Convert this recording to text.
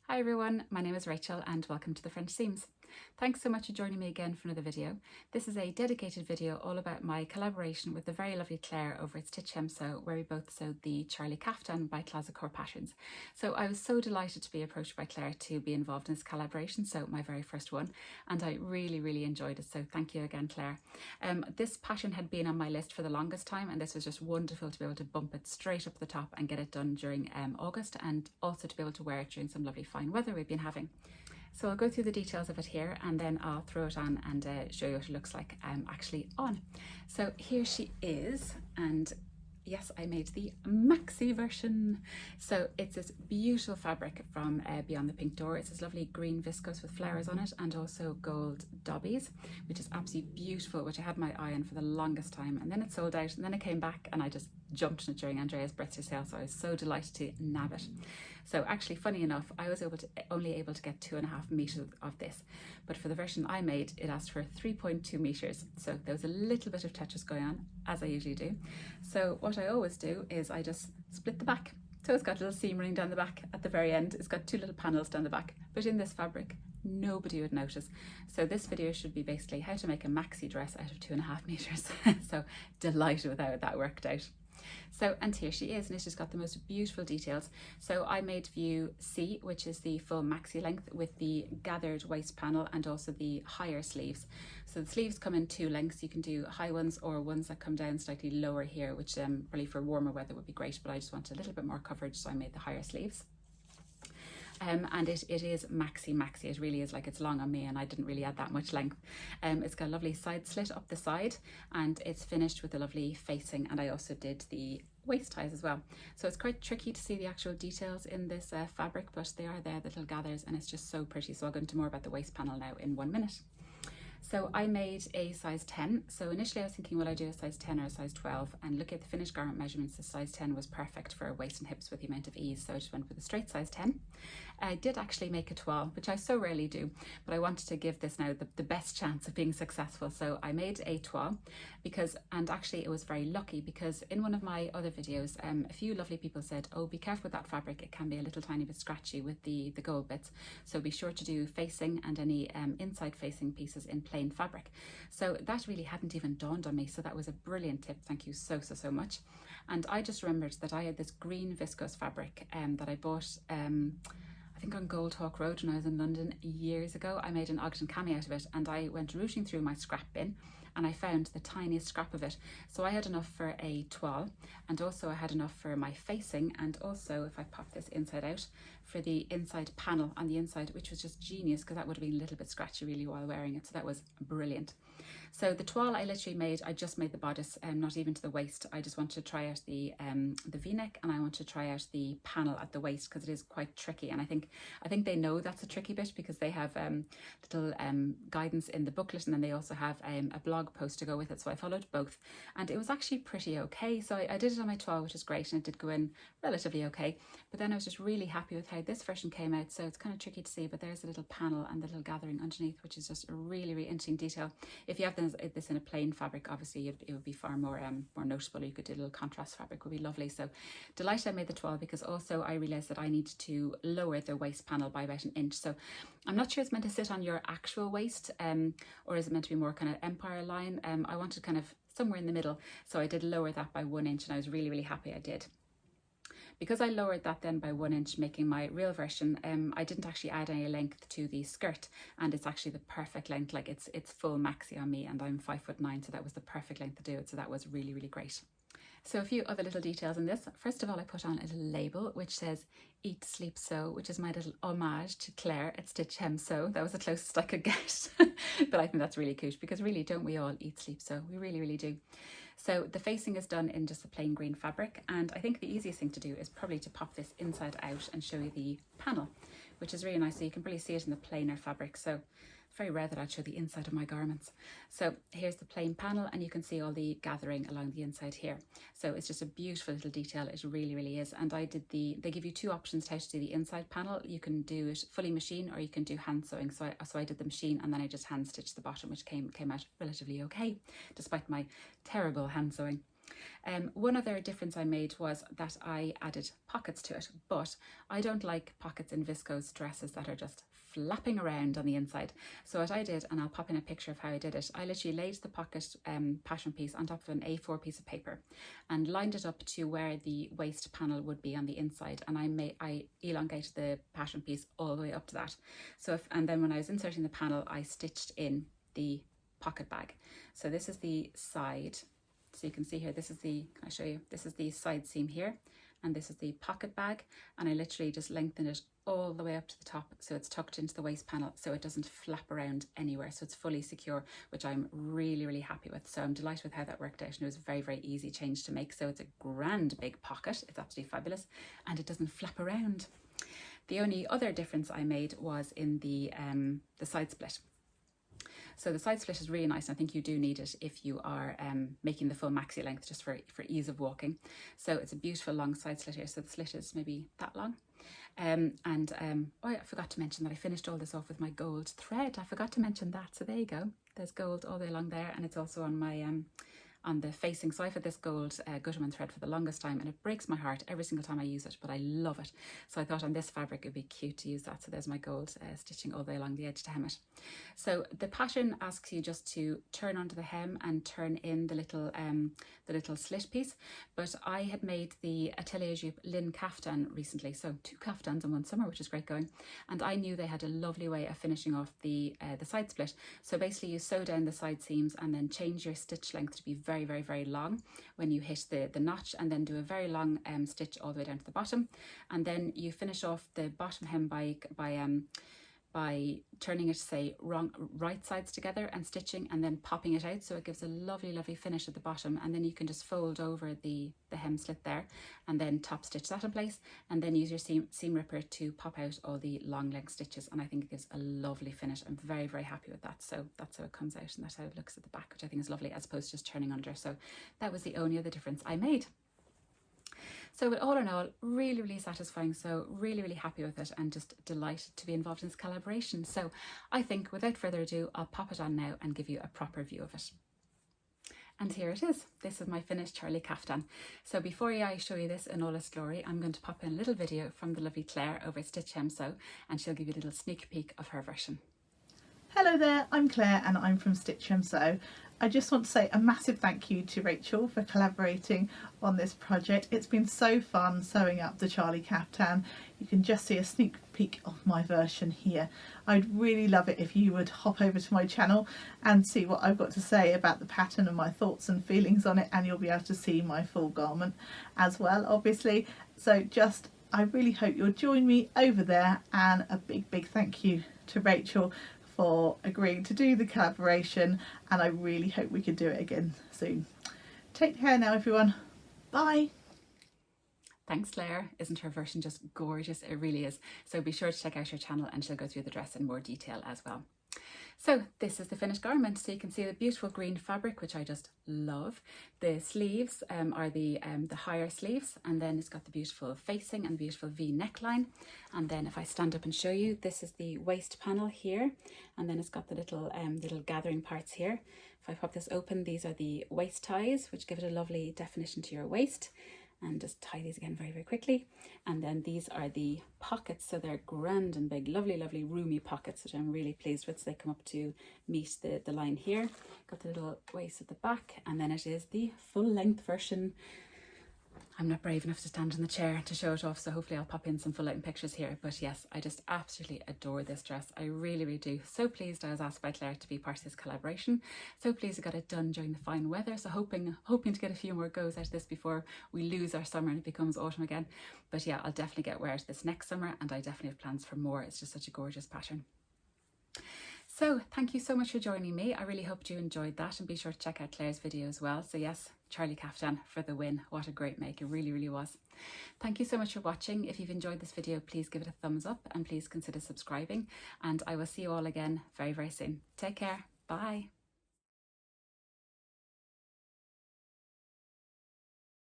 Hi everyone, my name is Rachel and welcome to the French Seams. Thanks so much for joining me again for another video. This is a dedicated video all about my collaboration with the very lovely Claire over at Stitch Hem Sew, where we both sewed the Charlie Caftan by Closet Core Patterns. So I was so delighted to be approached by Claire to be involved in this collaboration, so my very first one, and I really enjoyed it, so thank you again, Claire. This pattern had been on my list for the longest time, and this was just wonderful to be able to bump it straight up the top and get it done during August, and also to be able to wear it during some lovely fine weather we've been having. So I'll go through the details of it here and then I'll throw it on and show you what it looks like actually on. So here she is, and yes, I made the maxi version. So it's this beautiful fabric from Beyond the Pink Door. It's this lovely green viscose with flowers on it and also gold dobbies, which is absolutely beautiful, which I had my eye on for the longest time. And then it sold out and then it came back and I just jumped on it during Andrea's birthday sale. So I was so delighted to nab it. So actually, funny enough, I was only able to get 2.5 meters of this, but for the version I made, it asked for 3.2 meters. So there was a little bit of Tetris going on, as I usually do. So what I always do is I just split the back. So it's got a little seam running down the back at the very end. It's got two little panels down the back, but in this fabric, nobody would notice. So this video should be basically how to make a maxi dress out of 2.5 meters. So delighted with how that worked out. So, and here she is, and it's just got the most beautiful details. So I made view C, which is the full maxi length with the gathered waist panel and also the higher sleeves. So the sleeves come in two lengths. You can do high ones or ones that come down slightly lower here, which probably for warmer weather would be great, but I just wanted a little bit more coverage, so I made the higher sleeves. And it is maxi. It really is, like, it's long on me and I didn't really add that much length. It's got a lovely side slit up the side and it's finished with a lovely facing, and I also did the waist ties as well. So it's quite tricky to see the actual details in this fabric, but they are there, the little gathers, and it's just so pretty. So I'll go into more about the waist panel now in 1 minute. So I made a size 10. So initially I was thinking, will I do a size 10 or a size 12? And look at the finished garment measurements, the size 10 was perfect for waist and hips with the amount of ease. So I just went with a straight size 10. I did actually make a 12, which I so rarely do, but I wanted to give this now the best chance of being successful. So I made a 12 because, and actually it was very lucky because in one of my other videos, a few lovely people said, oh, be careful with that fabric. It can be a little tiny bit scratchy with the gold bits. So be sure to do facing and any inside facing pieces in plain fabric. So that really hadn't even dawned on me. So that was a brilliant tip. Thank you so much. And I just remembered that I had this green viscose fabric that I bought I think on Gold Hawk Road when I was in London years ago. I made an Ogden cami out of it and I went rooting through my scrap bin and I found the tiniest scrap of it. So I had enough for a toile, and also I had enough for my facing, and also, if I pop this inside out, for the inside panel on the inside, which was just genius because that would have been a little bit scratchy really while wearing it. So that was brilliant. So the toile I literally made, I just made the bodice, not even to the waist. I just wanted to try out the V-neck, and I want to try out the panel at the waist because it is quite tricky. And I think they know that's a tricky bit because they have little guidance in the booklet, and then they also have a blog post to go with it. So I followed both, and it was actually pretty okay. So I did it on my toile, which is great, and it did go in relatively okay. But then I was just really happy with how this version came out. So it's kind of tricky to see, but there's a little panel and the little gathering underneath, which is just a really interesting detail. If you have this in a plain fabric, obviously it would be far more noticeable. You could do a little contrast fabric, would be lovely. So delighted I made the toile because also I realized that I need to lower the waist panel by about 1 inch. So I'm not sure it's meant to sit on your actual waist or is it meant to be more kind of empire line. I wanted kind of somewhere in the middle, so I did lower that by 1 inch, and I was really happy I did. Because I lowered that then by 1 inch, making my real version, I didn't actually add any length to the skirt, and it's actually the perfect length. Like it's full maxi on me, and I'm 5'9", so that was the perfect length to do it. So that was really great. So a few other little details in this. First of all, I put on a little label which says Eat, Sleep, Sew, which is my little homage to Claire at Stitch Hem Sew. That was the closest I could get. But I think that's really cute because really, don't we all eat, sleep, sew? We really do. So the facing is done in just a plain green fabric, and I think the easiest thing to do is probably to pop this inside out and show you the panel, which is really nice. So you can probably see it in the plainer fabric. So it's very rare that I'd show the inside of my garments. So here's the plain panel, and you can see all the gathering along the inside here. So it's just a beautiful little detail. It really is. And I did they give you two options how to do the inside panel. You can do it fully machine or you can do hand sewing. So I did the machine, and then I just hand stitched the bottom, which came out relatively okay, despite my terrible hand sewing. One other difference I made was that I added pockets to it, but I don't like pockets in viscose dresses that are just flapping around on the inside. So what I did, and I'll pop in a picture of how I did it, I literally laid the pocket pattern piece on top of an A4 piece of paper and lined it up to where the waist panel would be on the inside, and I elongated the pattern piece all the way up to that. And then when I was inserting the panel, I stitched in the pocket bag. So this is the side. So you can see here, this is the, can I show you? This is the side seam here, and this is the pocket bag. And I literally just lengthened it all the way up to the top, so it's tucked into the waist panel, so it doesn't flap around anywhere. So it's fully secure, which I'm really, really happy with. So I'm delighted with how that worked out, and it was a very, very easy change to make. So it's a grand big pocket. It's absolutely fabulous, and it doesn't flap around. The only other difference I made was in the side split. So the side split is really nice, and I think you do need it if you are making the full maxi length, just for ease of walking. So it's a beautiful long side slit here. So the slit is maybe that long. Oh, I forgot to mention that I finished all this off with my gold thread. I forgot to mention that. So there you go. There's gold all the way along there, and it's also on my on the facing. So I've had this gold Gutterman thread for the longest time, and it breaks my heart every single time I use it, but I love it. So I thought on this fabric it'd be cute to use that. So there's my gold stitching all the way along the edge to hem it. So the pattern asks you just to turn onto the hem and turn in the little slit piece. But I had made the Atelier Jupe Lynn Caftan recently, so 2 caftans in one summer, which is great going. And I knew they had a lovely way of finishing off the side split. So basically you sew down the side seams and then change your stitch length to be very, very, very long when you hit the notch, and then do a very long stitch all the way down to the bottom. And then you finish off the bottom hem by turning it, say, right sides together and stitching, and then popping it out, so it gives a lovely, lovely finish at the bottom. And then you can just fold over the hem slit there, and then top stitch that in place, and then use your seam ripper to pop out all the long length stitches, and I think it gives a lovely finish. I'm very, very happy with that. So that's how it comes out, and that's how it looks at the back, which I think is lovely, as opposed to just turning under. So that was the only other difference I made. So all in all, really, really satisfying. So really, really happy with it, and just delighted to be involved in this collaboration. So I think without further ado, I'll pop it on now and give you a proper view of it. And here it is. This is my finished Charlie Caftan. So before I show you this in all its glory, I'm going to pop in a little video from the lovely Claire over at Stitch Hem Sew, and she'll give you a little sneak peek of her version. Hello there, I'm Claire and I'm from Stitch Hem Sew. I just want to say a massive thank you to Rachel for collaborating on this project. It's been so fun sewing up the Charlie Caftan. You can just see a sneak peek of my version here. I'd really love it if you would hop over to my channel and see what I've got to say about the pattern and my thoughts and feelings on it, and you'll be able to see my full garment as well, obviously. So I really hope you'll join me over there, and a big, big thank you to Rachel for agreeing to do the collaboration, and I really hope we can do it again soon. Take care now, everyone. Bye. Thanks, Claire. Isn't her version just gorgeous? It really is. So be sure to check out her channel, and she'll go through the dress in more detail as well. So this is the finished garment. So you can see the beautiful green fabric, which I just love. The sleeves are the higher sleeves, and then it's got the beautiful facing and the beautiful V neckline. And then if I stand up and show you, this is the waist panel here, and then it's got the little gathering parts here. If I pop this open, these are the waist ties, which give it a lovely definition to your waist. And just tie these again very, very quickly. And then these are the pockets, so they're grand and big, lovely, lovely roomy pockets, which I'm really pleased with. So they come up to meet the line here. Got the little waist at the back, and then it is the full length version. I'm not brave enough to stand in the chair to show it off, so hopefully I'll pop in some full length pictures here. But yes, I just absolutely adore this dress. I really, really do. So pleased I was asked by Claire to be part of this collaboration. So pleased I got it done during the fine weather. So hoping to get a few more goes out of this before we lose our summer and it becomes autumn again. But yeah, I'll definitely get wear to this next summer, and I definitely have plans for more. It's just such a gorgeous pattern. So thank you so much for joining me. I really hoped you enjoyed that, and be sure to check out Claire's video as well. So yes, Charlie Caftan for the win. What a great make. It really, really was. Thank you so much for watching. If you've enjoyed this video, please give it a thumbs up, and please consider subscribing, and I will see you all again very, very soon. Take care. Bye.